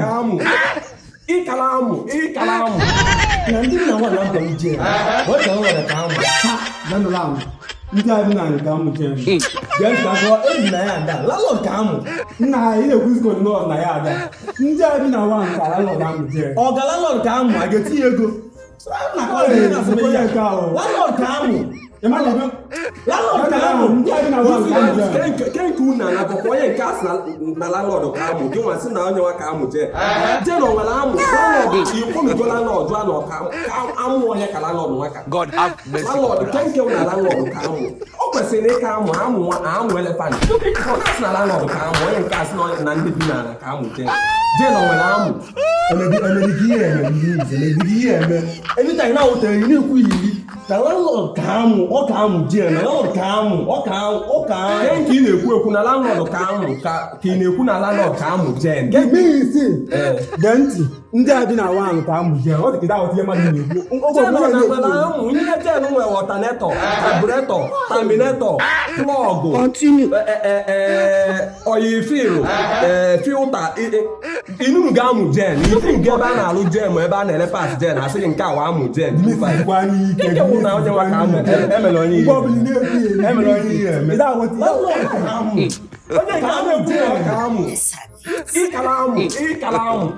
kamu. Ikalamu. Nanti na wa lampa ije. Wa ka wa kamu. Nanu lamu. Nja bi na kamu jem. Gen ka ko e na ya da. La lo kamu. Na ile kuziko no na ya da. Nja bi na wa nka la lo kamu jem. O ga la lo kamu ageti ego. Na ko le na so ya ka o. La lo kamu. Emani landlord kamu nja bi na wa nka. Ken ku na ko ye ka na landlord kamu. Ki wan si na onye wa kamu je. Je no wala amu. Landlord you come to landlord do na kamu. Amu onye ka landlord nwa ka. God have mercy. Landlord ken ke na landlord kamu. O kwesịrị ka amụ elephant. Ọ na landlord kamu onye ka si na ndị bi na kamu je. Je no wala amu. Anytime na o tere ni ku yiri. Na landlord kamu, o kamu je na landlord kamu, o kamu. Ken ki na-ekwu na landlord kamu ka ki na-ekwu na landlord kamu je. Get me see. Denti, ndị a bi na wa kamu je. O dikida o tie ma ni ekwu. Je no na wala amu, ihe je no nwe alternator, carburetor, terminator, plug. Continue. Oil fill, filter. Inu ga amu je. Itin ge ba na alu je mo ebe a na-ele pass je na asị nke awa amu je. Ike bụ na onye nwa ka amụ emere onye ihe Ida wo ti onye ka amụ bụ ka amụ ikala amụ